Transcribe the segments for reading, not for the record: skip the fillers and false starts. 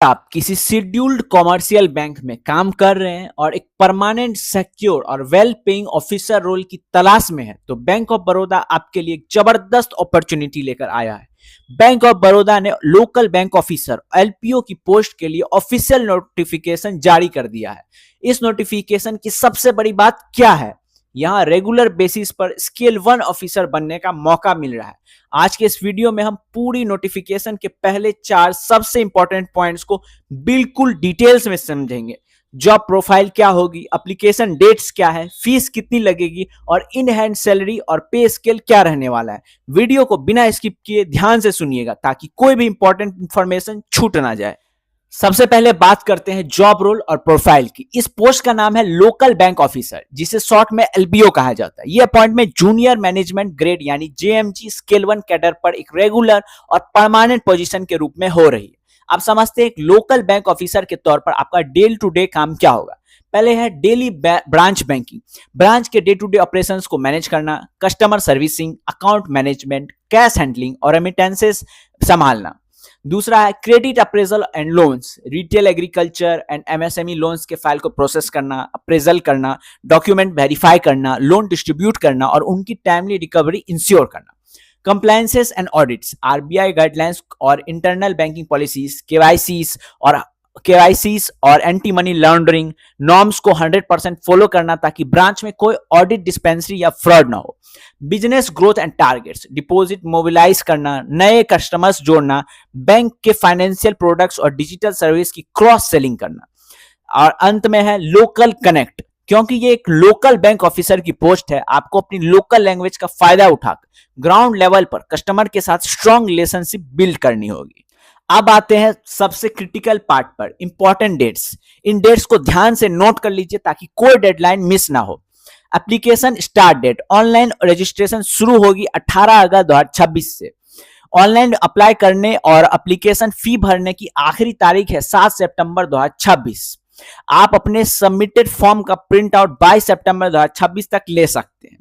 आप किसी scheduled commercial bank में काम कर रहे हैं और एक परमानेंट सिक्योर और वेल पेइंग ऑफिसर रोल की तलाश में है तो बैंक ऑफ बड़ौदा आपके लिए एक जबरदस्त अपॉर्चुनिटी लेकर आया है। बैंक ऑफ बड़ौदा ने लोकल बैंक ऑफिसर एलपीओ की पोस्ट के लिए ऑफिशियल नोटिफिकेशन जारी कर दिया है। इस नोटिफिकेशन की सबसे बड़ी बात क्या है? यहाँ रेगुलर बेसिस पर स्केल 1 ऑफिसर बनने का मौका मिल रहा है। आज के इस वीडियो में हम पूरी नोटिफिकेशन के पहले 4 सबसे इंपॉर्टेंट पॉइंट्स को बिल्कुल डिटेल्स में समझेंगे। जॉब प्रोफाइल क्या होगी, एप्लीकेशन डेट्स क्या है, फीस कितनी लगेगी और इन हैंड सैलरी और पे स्केल क्या रहने वाला है। वीडियो को बिना स्किप किए ध्यान से सुनिएगा ताकि कोई भी इंपॉर्टेंट इंफॉर्मेशन छूट ना जाए। सबसे पहले बात करते हैं जॉब रोल और प्रोफाइल की। इस पोस्ट का नाम है लोकल बैंक ऑफिसर, जिसे शॉर्ट में एलबीओ कहा जाता है। यह अपॉइंटमेंट जूनियर मैनेजमेंट ग्रेड यानी जेएमजी स्केल 1 कैडर पर एक रेगुलर और परमानेंट पोजीशन के रूप में हो रही है। आप समझते हैं एक लोकल बैंक ऑफिसर के तौर पर आपका डे टू डे काम क्या होगा। पहले है डेली ब्रांच बैंकिंग। ब्रांच के डे टू डे ऑपरेशंस को मैनेज करना, customer servicing, account management, cash handling और रेमिटेंसेस संभालना। दूसरा है credit appraisal and loans. Retail, agriculture and MSME loans के फाइल को प्रोसेस करना, अप्रेजल करना, डॉक्यूमेंट वेरीफाई करना, लोन डिस्ट्रीब्यूट करना और उनकी टाइमली रिकवरी इंश्योर करना। Compliances and audits, RBI guidelines और इंटरनल बैंकिंग पॉलिसीज, केवाईसीस और एंटी मनी लॉन्ड्रिंग नॉर्म्स को 100% फॉलो करना ताकि ब्रांच में कोई ऑडिट, डिस्पेंसरी या फ्रॉड ना हो। Business growth and targets, deposit mobilise करना, नए कस्टमर्स जोड़ना, बैंक के फाइनेंशियल प्रोडक्ट्स और डिजिटल सर्विस की क्रॉस सेलिंग करना। और अंत में है लोकल कनेक्ट। क्योंकि ये एक लोकल बैंक ऑफिसर की पोस्ट है, आपको अपनी लोकल लैंग्वेज का फायदा उठाकर ग्राउंड लेवल पर कस्टमर के साथ स्ट्रॉन्ग रिलेशनशिप बिल्ड करनी होगी। अब आते हैं सबसे क्रिटिकल पार्ट पर, इंपॉर्टेंट डेट्स। इन डेट्स को ध्यान से नोट कर लीजिए ताकि कोई डेडलाइन मिस ना हो। Application start date, online registration शुरू होगी 18 अगस्त 2026 से। ऑनलाइन अप्लाई करने और एप्लीकेशन फी भरने की आखिरी तारीख है 7 सितंबर 2026। आप अपने सबमिटेड फॉर्म का प्रिंट आउट 22 सितंबर 2026 तक ले सकते हैं।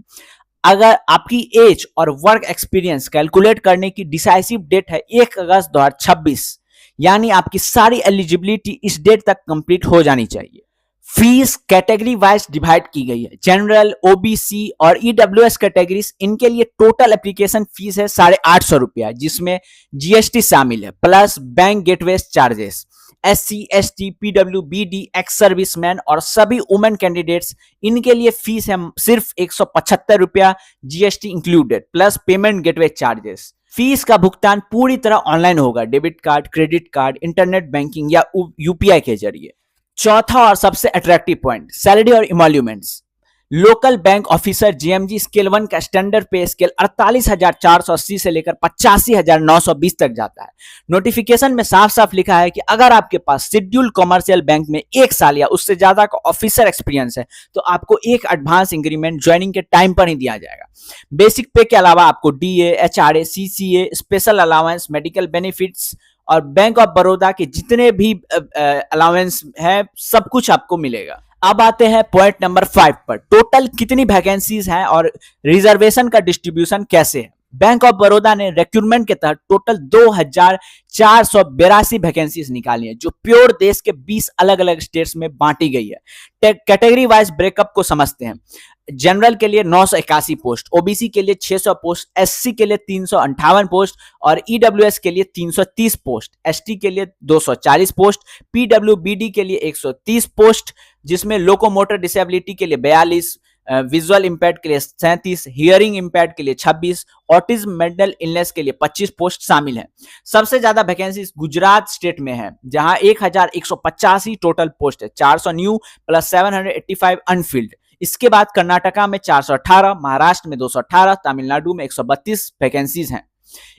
अगर आपकी एज और वर्क एक्सपीरियंस कैलकुलेट करने की डिसाइसिव डेट है 1 अगस्त 2026, यानी आपकी सारी एलिजिबिलिटी इस डेट तक कंप्लीट हो जानी चाहिए। फीस कैटेगरी वाइज डिवाइड की गई है। जनरल, ओबीसी और ईडब्ल्यूएस कैटेगरीज, इनके लिए टोटल एप्लीकेशन फीस है 850 रुपया, जिसमें जीएसटी शामिल है plus bank gateway charges. SC, ST, PWBD, ex serviceman और सभी वुमेन कैंडिडेट्स, इनके लिए फीस है सिर्फ 175 रुपया, GST included plus payment gateway charges. Fees का भुगतान पूरी तरह ऑनलाइन होगा, debit card, credit card, internet banking या यूपीआई के जरिए। चौथा और सबसे अट्रैक्टिव पॉइंट, सैलरी और emoluments. Local bank officer JMG scale 1 का स्टैंडर्ड पे स्केल 48,480 से लेकर 85,920 तक जाता है। नोटिफिकेशन में साफ साफ लिखा है कि अगर आपके पास शेड्यूल्ड कॉमर्शियल बैंक में 1 साल या उससे ज्यादा का ऑफिसर एक्सपीरियंस है तो आपको एक एडवांस इंक्रीमेंट ज्वाइनिंग के टाइम पर ही दिया जाएगा। बेसिक पे के अलावा आपको DA, HRA, CCA, special allowance, medical benefits और बैंक ऑफ बड़ौदा के जितने भी अलाउंस है सब कुछ आपको मिलेगा। अब आते हैं पॉइंट नंबर 5 पर, टोटल कितनी वैकेंसीज हैं और रिजर्वेशन का डिस्ट्रीब्यूशन कैसे है। बैंक ऑफ बड़ौदा ने रिक्रूटमेंट के तहत टोटल 2482 वैकेंसीज निकाली है, जो प्योर देश के 20 अलग अलग स्टेट्स में बांटी गई है। कैटेगरी वाइज ब्रेकअप को समझते हैं। जनरल के लिए 981 पोस्ट, ओबीसी के लिए 600 पोस्ट, एससी के लिए 358 पोस्ट और ईडब्ल्यूएस के लिए 330 पोस्ट, एसटी के लिए 240 पोस्ट, पीडब्ल्यूबीडी के लिए 130 पोस्ट, जिसमें लोकोमोटर डिसेबिलिटी के लिए 42, विजुअल इंपैक्ट के लिए 37, हियरिंग इंपैक्ट के लिए 26, ऑटिज्म मेंटल इलनेस के लिए 25 पोस्ट शामिल हैं। सबसे ज्यादा वैकेंसी गुजरात स्टेट में है, जहां 1185 टोटल पोस्ट है, 400 न्यू प्लस 785 अनफिल्ड। इसके बाद कर्नाटका में 418, महाराष्ट्र में 218, तमिलनाडु में 132 वैकेंसीज हैं।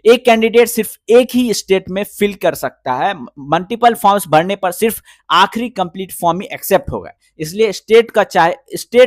एक कैंडिडेट सिर्फ एक ही स्टेट में फिल कर सकता है। मल्टीपल फॉर्म्स भरने पर सिर्फ आखिरी कंप्लीट फॉर्म ही एक्सेप्ट होगा, इसलिए स्टेट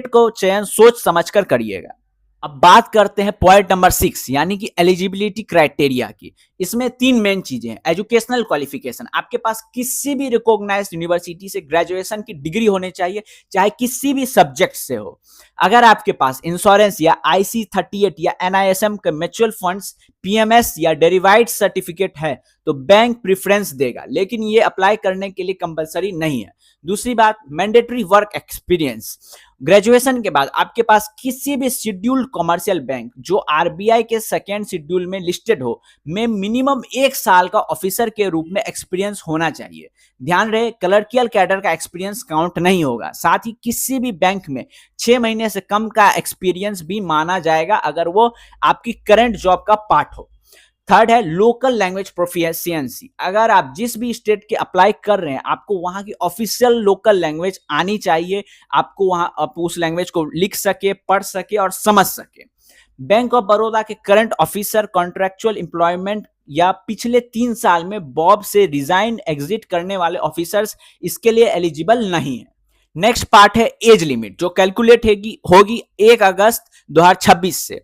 को चयन सोच समझकर करिएगा। अब बात करते हैं पॉइंट नंबर 6 यानी कि एलिजिबिलिटी क्राइटेरिया की। इसमें 3 मेन चीजें हैं। एजुकेशनल क्वालिफिकेशन, आपके पास किसी भी रिकॉग्नाइज्ड यूनिवर्सिटी से ग्रेजुएशन की डिग्री होनी चाहिए, चाहे किसी भी सब्जेक्ट से हो। अगर आपके पास इंश्योरेंस या IC38 या NISM के म्यूचुअल फंड्स, PMS या डेरिवाइड सर्टिफिकेट है तो बैंक प्रेफरेंस देगा, लेकिन ये अप्लाई करने के लिए कंपलसरी नहीं है। दूसरी बात, मैंडेटरी वर्क एक्सपीरियंस। ग्रेजुएशन के बाद आपके पास किसी भी शेड्यूल्ड कमर्शियल बैंक जो आरबीआई के सेकेंड शेड्यूल में लिस्टेड हो में मिनिमम 1 साल का ऑफिसर के रूप में एक्सपीरियंस होना चाहिए। ध्यान रहे, क्लर्कियल कैडर का एक्सपीरियंस काउंट नहीं होगा। साथ ही किसी भी बैंक में 6 महीने से कम का एक्सपीरियंस भी माना जाएगा अगर वो आपकी करंट जॉब का पार्ट हो। थर्ड है लोकल लैंग्वेज प्रोफिशिएंसी। अगर आप जिस भी स्टेट के अप्लाई कर रहे हैं, आपको वहां की ऑफिशियल लोकल लैंग्वेज आनी चाहिए। आपको वहां आप उस लैंग्वेज को लिख सके, पढ़ सके और समझ सके। बैंक ऑफ बड़ौदा के करंट ऑफिसर कॉन्ट्रेक्चुअल एम्प्लॉयमेंट या पिछले 3 साल में बॉब से रिजाइन एग्जिट करने वाले ऑफिसर्स इसके लिए एलिजिबल नहीं है। नेक्स्ट पार्ट है एज लिमिट, जो कैलकुलेट होगी 1 अगस्त 2026 से।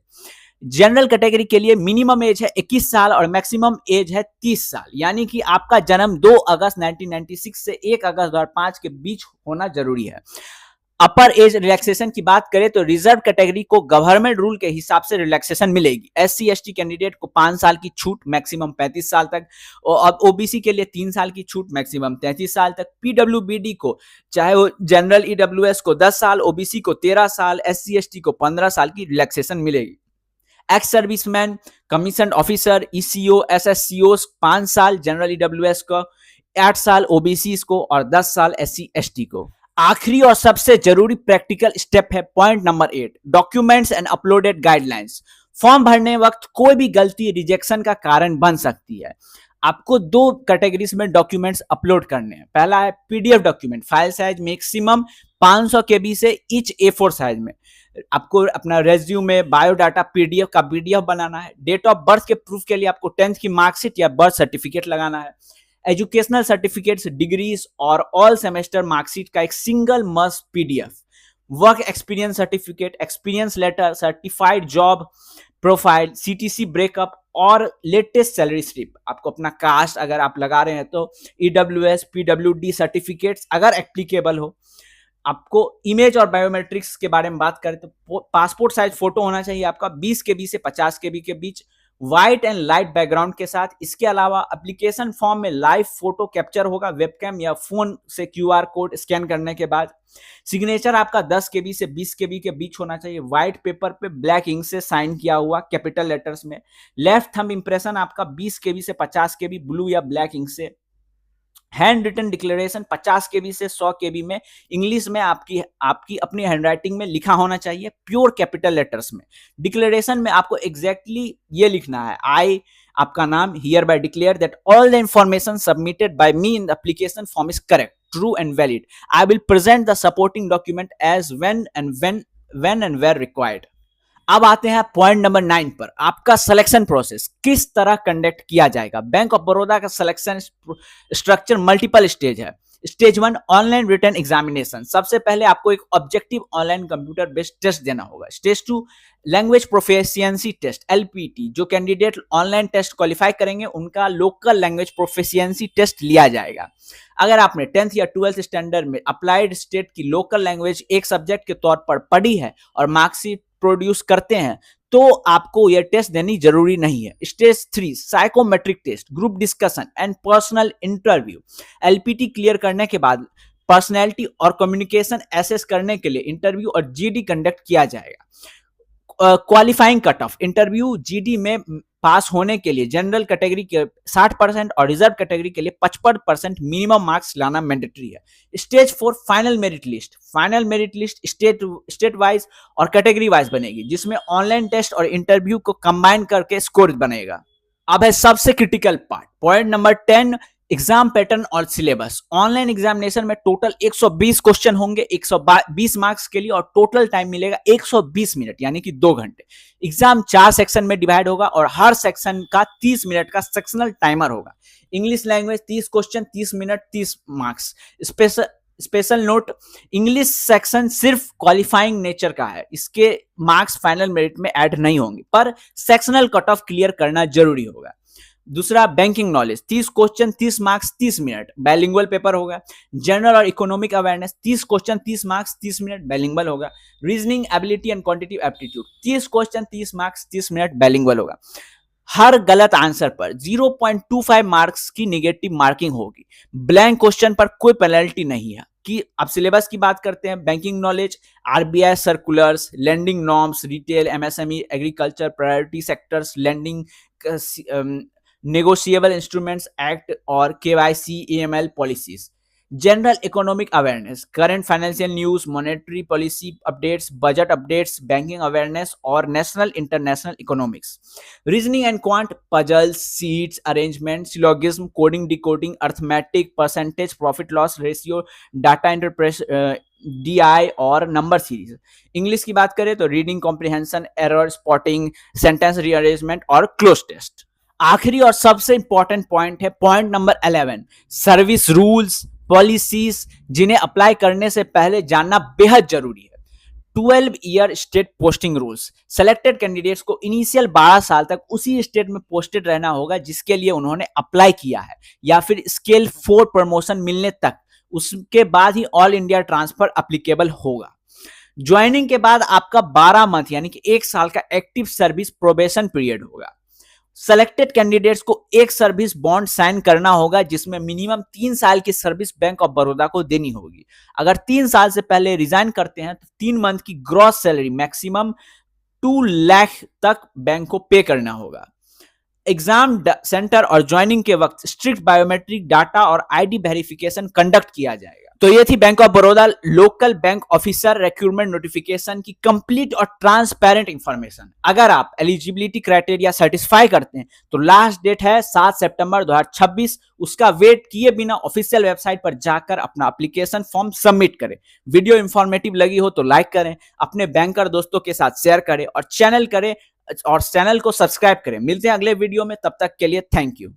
जनरल कैटेगरी के लिए मिनिमम एज है 21 साल और मैक्सिमम एज है 30 साल, यानी कि आपका जन्म 2 अगस्त 1996 से 1 अगस्त 2005 के बीच होना जरूरी है। अपर एज रिलैक्सेशन की बात करें तो रिजर्व कैटेगरी को गवर्नमेंट रूल के हिसाब से रिलैक्सेशन मिलेगी। एससी एसटी कैंडिडेट को 5 साल की छूट, मैक्सिमम 35 साल तक, और ओबीसी के लिए 3 साल की छूट, मैक्सिमम 33 साल तक। पीडब्ल्यूबीडी को, चाहे वो जनरल ईडब्ल्यूएस को 10 साल, ओबीसी को 13 साल, एससी एसटी को 15 साल की रिलैक्सेशन मिलेगी। Ex servicemen, commission officer, ECO, SSCO 5 साल, जनरल ईडब्ल्यूएस को 8 साल, ओबीसी को और 10 साल एससी एसटी को। आखिरी और सबसे जरूरी प्रैक्टिकल स्टेप है point number 8, documents and uploaded guidelines. Form भरने वक्त कोई भी गलती रिजेक्शन का कारण बन सकती है। आपको 2 कैटेगरीज में डॉक्यूमेंट्स अपलोड करने हैं। पहला है PDF document, file size maximum 500 केबी से ईच A4 साइज में। आपको अपना रेज्यूमे, बायोडाटा पीडीएफ का पीडीएफ बनाना है। डेट ऑफ बर्थ के प्रूफ के लिए आपको 10th की मार्कशीट या बर्थ सर्टिफिकेट लगाना है। एजुकेशनल सर्टिफिकेट्स, डिग्रीज और ऑल सेमेस्टर मार्कशीट का एक single must PDF. Work experience certificate, experience letter, certified job profile, CTC breakup और लेटेस्ट सैलरी स्लिप। आपको अपना कास्ट अगर आप लगा रहे हैं तो ईडब्ल्यूएस, पीडब्ल्यूडी सर्टिफिकेट्स अगर एप्लीकेबल हो। आपको इमेज और बायोमेट्रिक्स के बारे में बात करें तो पासपोर्ट साइज फोटो होना चाहिए आपका 20 केबी से 50 केबी के बीच, व्हाइट एंड लाइट बैकग्राउंड के साथ। इसके अलावा एप्लीकेशन फॉर्म में लाइव फोटो कैप्चर होगा वेबकैम या फोन से क्यूआर कोड स्कैन करने के बाद। सिग्नेचर आपका 10 केबी से 20 केबी के बीच होना चाहिए, व्हाइट पेपर पे ब्लैक इंक से साइन किया हुआ कैपिटल लेटर्स में। लेफ्ट थंब इंप्रेशन आपका 20 केबी से 50 केबी ब्लू या ब्लैक इंक से। हैंड रिटन डिक्लेरेशन 50 केबी से 100 केबी में इंग्लिश में आपकी अपनी हैंडराइटिंग में लिखा होना चाहिए, प्योर कैपिटल लेटर्स में। डिक्लेरेशन में आपको एग्जैक्टली ये लिखना है, आई आपका नाम, hereby declare that all the information submitted by me in the application form is correct, true and valid. I will present the supporting document as when and where required. अब आते हैं point number 9 पर, आपका selection process किस तरह conduct किया जाएगा। Bank of Baroda का सिलेक्शन स्ट्रक्चर मल्टीपल स्टेज है। स्टेज 1 ऑनलाइन रिटन एग्जामिनेशन, सबसे पहले आपको एक objective online computer based test देना होगा। Stage 2 language proficiency test LPT, जो कैंडिडेट ऑनलाइन टेस्ट क्वालिफाई करेंगे उनका लोकल लैंग्वेज प्रोफिशिएंसी टेस्ट लिया जाएगा। अगर आपने 10th या 12th स्टैंडर्ड में अप्लाइड स्टेट की लोकल लैंग्वेज एक सब्जेक्ट के तौर पर पढ़ी है और मार्कशीट प्रोड्यूस करते हैं तो आपको यह टेस्ट देनी जरूरी नहीं है। Stage 3 psychometric test, group discussion and personal interview. LPT clear करने के बाद पर्सनैलिटी और कम्युनिकेशन एसेस करने के लिए इंटरव्यू और जीडी कंडक्ट किया जाएगा। Qualifying cut off, interview GD में पास होने के लिए जनरल कैटेगरी के 60% और रिजर्व कैटेगरी के लिए 55% मिनिमम मार्क्स लाना मैंडेटरी है। Stage 4 final merit list, final merit list state wise और कैटेगरी वाइज बनेगी, जिसमें ऑनलाइन टेस्ट और इंटरव्यू को कंबाइन करके स्कोर बनेगा। अब है सबसे critical part, point number 10, exam pattern और सिलेबस। ऑनलाइन एग्जामिनेशन में टोटल 120 क्वेश्चन होंगे 120 मार्क्स के लिए और टोटल टाइम मिलेगा 120 मिनट यानी कि 2 घंटे। एग्जाम 4 सेक्शन में डिवाइड होगा और हर सेक्शन का 30 मिनट का सेक्शनल टाइमर होगा। English language 30 question 30 minute 30 marks. Special note, English section सिर्फ क्वालिफाइंग नेचर का है, इसके मार्क्स फाइनल मेरिट में ऐड नहीं होंगे, पर सेक्शनल कट ऑफ क्लियर करना जरूरी होगा। दूसरा banking knowledge 30 question 30 marks 30 minute, bilingual paper होगा। जनरल और economic awareness 30 question 30 marks 30 minute, bilingual होगा। Reasoning ability and quantitative aptitude 30 question 30 marks 30 minute, bilingual होगा। हर गलत आंसर पर 0.25 मार्क्स की नेगेटिव मार्किंग होगी। ब्लैंक क्वेश्चन पर कोई पेनल्टी नहीं है। कि अब सिलेबस की बात करते हैं। Banking knowledge, RBI circulars, lending norms, retail, MSME, agriculture, priority sectors, lending, negotiable instruments act और KYC AML policies. General economic awareness, current financial news, monetary policy updates, budget updates, banking awareness और national international economics. Reasoning and quant, puzzles, seats, arrangement, syllogism, coding, decoding, arithmetic, percentage, profit loss ratio, data interpretation, DI और number series. English की बात करें तो reading comprehension, error spotting, sentence rearrangement और cloze test. आखिरी और सबसे important point है point number 11, service rules, policies जिन्हें अप्लाई करने से पहले जानना बेहद जरूरी है। 12 year state posting rules, selected candidates को इनिशियल 12 साल तक उसी स्टेट में पोस्टेड रहना होगा जिसके लिए उन्होंने अप्लाई किया है, या फिर स्केल 4 प्रमोशन मिलने तक। उसके बाद ही ऑल इंडिया ट्रांसफर अप्लीकेबल होगा। ज्वाइनिंग के बाद आपका 12 मंथ यानी कि 1 साल का एक्टिव सर्विस प्रोबेशन पीरियड होगा। सेलेक्टेड कैंडिडेट्स को एक सर्विस बॉन्ड साइन करना होगा जिसमें मिनिमम 3 साल की सर्विस बैंक ऑफ बड़ौदा को देनी होगी। अगर 3 साल से पहले रिजाइन करते हैं तो 3 मंथ की ग्रॉस सैलरी मैक्सिमम 2 लाख तक बैंक को पे करना होगा। एग्जाम सेंटर और ज्वाइनिंग के वक्त स्ट्रिक्ट बायोमेट्रिक डाटा और आईडी वेरिफिकेशन कंडक्ट किया जाएगा। तो ये थी bank of Baroda local bank officer recruitment notification की कंप्लीट और ट्रांसपेरेंट इंफॉर्मेशन। अगर आप एलिजिबिलिटी क्राइटेरिया सेटिस्फाई करते हैं तो लास्ट डेट है 7 सितंबर 2026। उसका वेट किए बिना ऑफिशियल वेबसाइट पर जाकर अपना एप्लीकेशन फॉर्म सबमिट करें। वीडियो इंफॉर्मेटिव लगी हो तो लाइक करें, अपने बैंकर दोस्तों के साथ शेयर करें और चैनल को सब्सक्राइब करें। मिलते हैं अगले वीडियो में, तब तक के लिए थैंक यू।